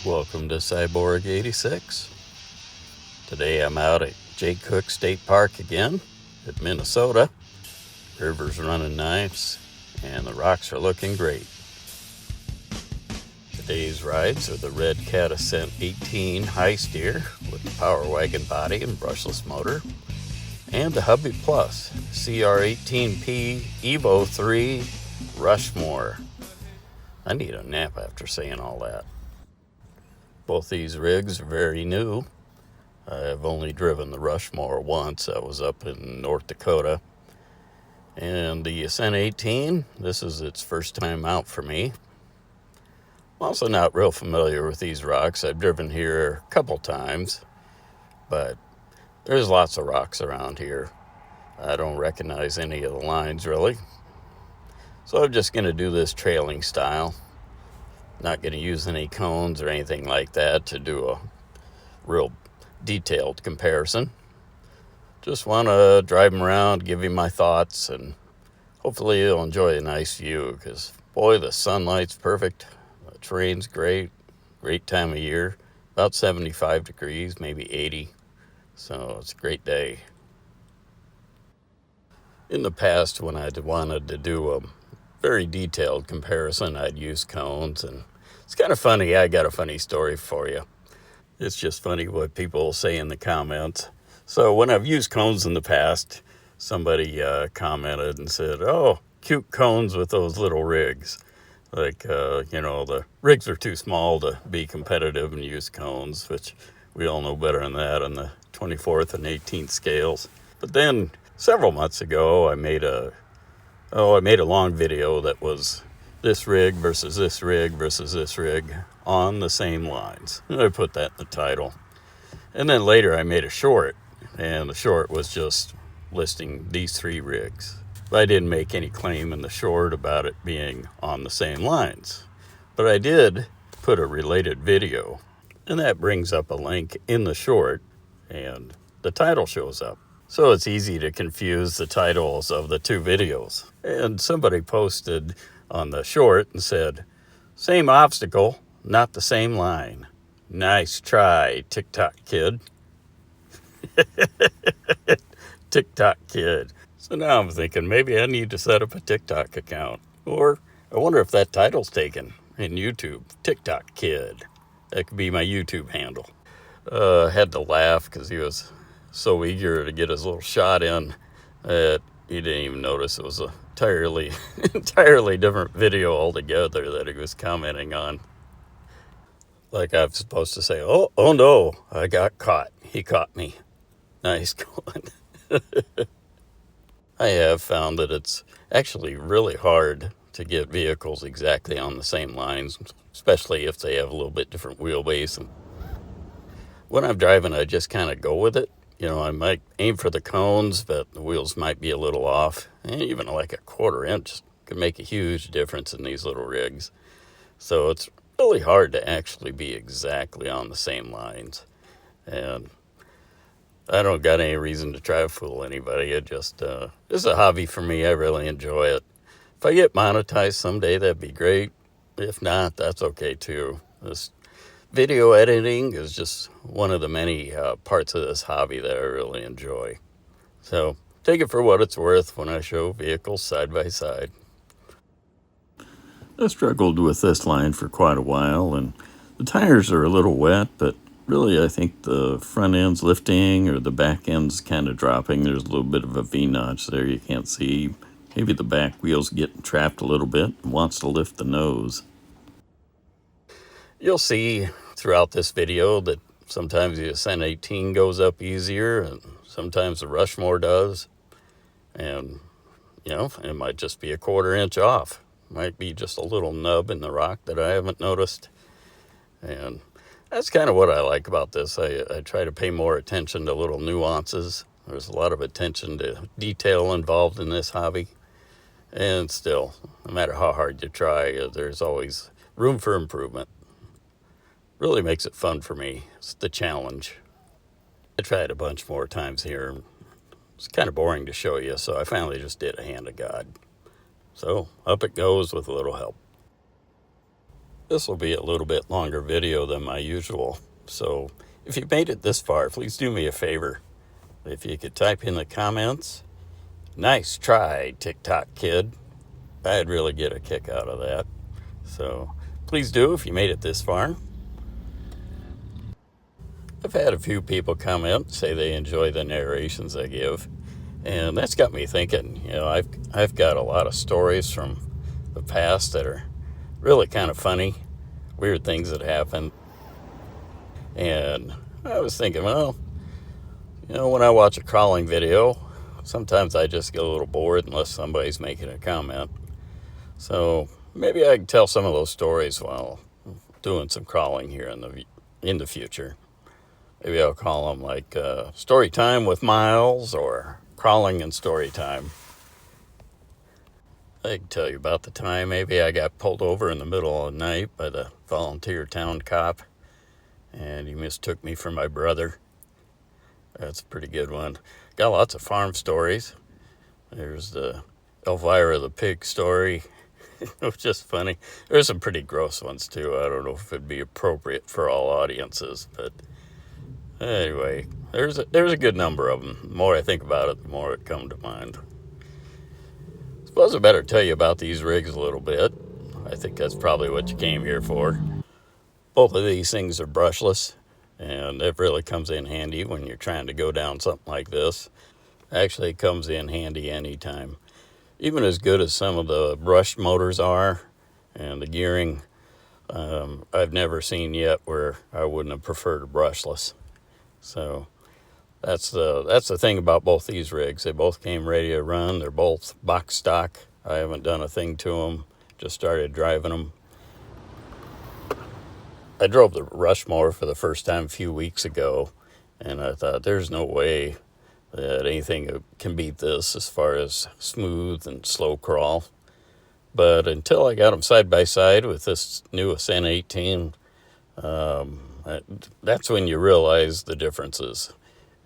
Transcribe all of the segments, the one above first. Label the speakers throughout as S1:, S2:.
S1: Welcome to Cyborg 86. Today I'm out at Jay Cooke State Park again at Minnesota. River's running nice and the rocks are looking great. Today's rides are the Redcat Ascent 18 high steer with the power wagon body and brushless motor, and the Hubby Plus CR18P Evo 3 Rushmore. I need a nap after saying all that. Both these rigs are very new. I've only driven the Rushmore once. I was up in North Dakota. And the Ascent 18, this is its first time out for me. I'm also not real familiar with these rocks. I've driven here a couple times, but there's lots of rocks around here. I don't recognize any of the lines really. So I'm just going to do this trailing style. Not going to use any cones or anything like that to do a real detailed comparison. Just want to drive him around, give him my thoughts, and hopefully you'll enjoy a nice view because, boy, the sunlight's perfect. The terrain's great time of year. About 75 degrees, maybe 80. So it's a great day. In the past, when I'd wanted to do a very detailed comparison, I'd use cones, and it's kind of funny. I got a funny story for you. It's just funny what people say in the comments. So when I've used cones in the past, somebody commented and said, "Oh, cute cones with those little rigs. Like, the rigs are too small to be competitive and use cones," which we all know better than that on the 24th and 18th scales. But then several months ago, I made a long video that was this rig versus this rig versus this rig on the same lines. And I put that in the title. And then later I made a short, and the short was just listing these three rigs. But I didn't make any claim in the short about it being on the same lines. But I did put a related video, and that brings up a link in the short, and the title shows up. So it's easy to confuse the titles of the two videos. And somebody posted on the short and said, "Same obstacle, not the same line. Nice try, TikTok kid." TikTok kid. So now I'm thinking maybe I need to set up a TikTok account. Or I wonder if that title's taken in YouTube. TikTok kid. That could be my YouTube handle. Had to laugh because he was so eager to get his little shot in that he didn't even notice it was a entirely different video altogether that he was commenting on. Like I was supposed to say, oh no, I got caught. He caught me. Nice going. I have found that it's actually really hard to get vehicles exactly on the same lines, especially if they have a little bit different wheelbase. And when I'm driving, I just kind of go with it. I might aim for the cones, but the wheels might be a little off. And even like a quarter inch can make a huge difference in these little rigs. So it's really hard to actually be exactly on the same lines. And I don't got any reason to try to fool anybody. It's a hobby for me. I really enjoy it. If I get monetized someday, that'd be great. If not, that's okay too. This video editing is just one of the many parts of this hobby that I really enjoy. So take it for what it's worth when I show vehicles side by side. I struggled with this line for quite a while, and the tires are a little wet, but really I think the front end's lifting or the back end's kind of dropping. There's a little bit of a V-notch there you can't see. Maybe the back wheel's getting trapped a little bit and wants to lift the nose. You'll see throughout this video that sometimes the Ascent 18 goes up easier and sometimes the Rushmore does. And, it might just be a quarter inch off. Might be just a little nub in the rock that I haven't noticed. And that's kind of what I like about this. I try to pay more attention to little nuances. There's a lot of attention to detail involved in this hobby. And still, no matter how hard you try, there's always room for improvement. Really makes it fun for me. It's the challenge. I tried a bunch more times here. It's kind of boring to show you, so I finally just did a hand of God. So up it goes with a little help. This will be a little bit longer video than my usual, so if you made it this far, please do me a favor. If you could type in the comments, "Nice try, TikTok kid." I'd really get a kick out of that. So please do if you made it this far. I've had a few people comment, say they enjoy the narrations I give, and that's got me thinking. I've got a lot of stories from the past that are really kind of funny, weird things that happen. And I was thinking, well, when I watch a crawling video, sometimes I just get a little bored unless somebody's making a comment. So maybe I can tell some of those stories while doing some crawling here in the future. Maybe I'll call them like Story Time with Miles or Crawling and Story Time. I can tell you about the time maybe I got pulled over in the middle of the night by the volunteer town cop, and he mistook me for my brother. That's a pretty good one. Got lots of farm stories. There's the Elvira the pig story. It was just funny. There's some pretty gross ones too. I don't know if it'd be appropriate for all audiences, but anyway, there's a good number of them. The more I think about it, the more it comes to mind. Suppose I better tell you about these rigs a little bit. I think that's probably what you came here for. Both of these things are brushless, and it really comes in handy when you're trying to go down something like this. Actually, it comes in handy anytime. Even as good as some of the brushed motors are, and the gearing, I've never seen yet where I wouldn't have preferred a brushless. So that's the thing about both these rigs. They both came ready to run. They're both box stock. I haven't done a thing to them. Just started driving them. I drove the Rushmore for the first time a few weeks ago, and I thought there's no way that anything can beat this as far as smooth and slow crawl. But until I got them side by side with this new Ascent 18, that's when you realize the differences.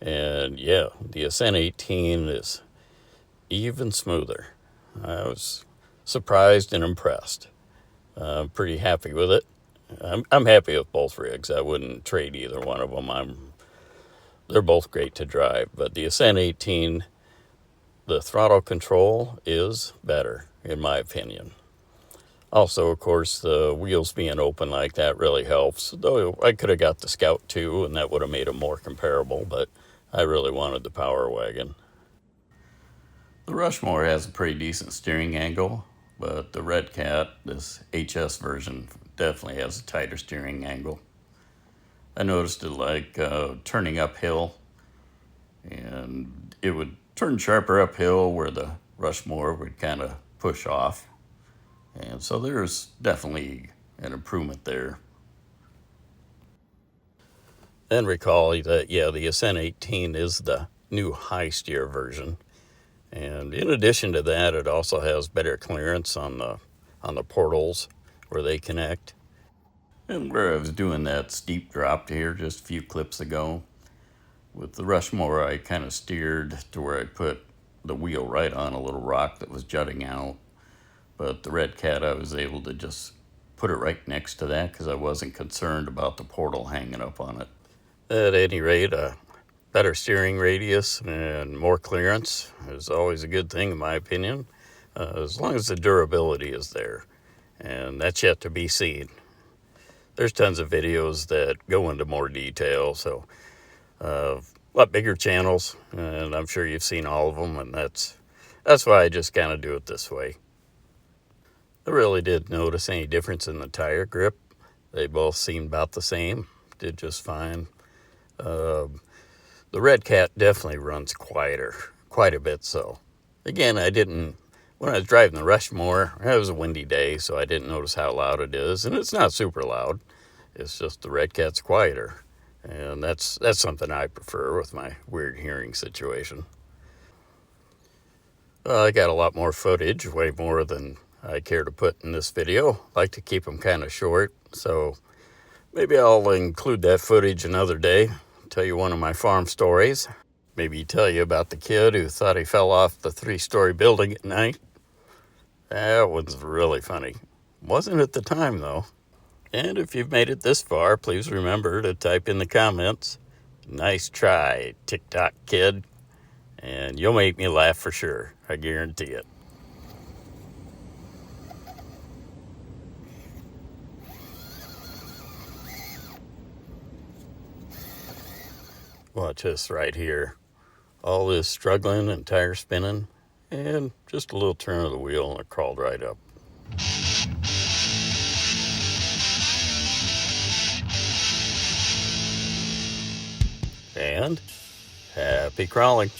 S1: And yeah, the Ascent 18 is even smoother. I was surprised and impressed. I'm pretty happy with it. I'm happy with both rigs. I wouldn't trade either one of them. They're both great to drive, but the Ascent 18, the throttle control is better, in my opinion. Also, of course, the wheels being open like that really helps. Though I could have got the Scout too, and that would have made them more comparable, but I really wanted the Power Wagon. The Rushmore has a pretty decent steering angle, but the Redcat, this HS version, definitely has a tighter steering angle. I noticed it like turning uphill, and it would turn sharper uphill where the Rushmore would kind of push off. And so there's definitely an improvement there. Then recall that, the Ascent 18 is the new high steer version. And in addition to that, it also has better clearance on the portals where they connect. And where I was doing that steep drop here just a few clips ago, with the Rushmore I kind of steered to where I put the wheel right on a little rock that was jutting out. But the Redcat, I was able to just put it right next to that because I wasn't concerned about the portal hanging up on it. At any rate, a better steering radius and more clearance is always a good thing in my opinion, as long as the durability is there. And that's yet to be seen. There's tons of videos that go into more detail, so a lot bigger channels, and I'm sure you've seen all of them, and that's why I just kind of do it this way. I really did notice any difference in the tire grip. They both seemed about the same, did just fine. The Redcat definitely runs quieter, quite a bit so. Again, when I was driving the Rushmore, it was a windy day, so I didn't notice how loud it is, and it's not super loud. It's just the Redcat's quieter, and that's something I prefer with my weird hearing situation. I got a lot more footage, way more than I care to put in this video. I like to keep them kind of short, so maybe I'll include that footage another day. Tell you one of my farm stories. Maybe tell you about the kid who thought he fell off the 3-story building at night. That was really funny. Wasn't at the time, though. And if you've made it this far, please remember to type in the comments, "Nice try, TikTok kid," and you'll make me laugh for sure. I guarantee it. Watch this right here. All this struggling and tire spinning, and just a little turn of the wheel and it crawled right up. And happy crawling.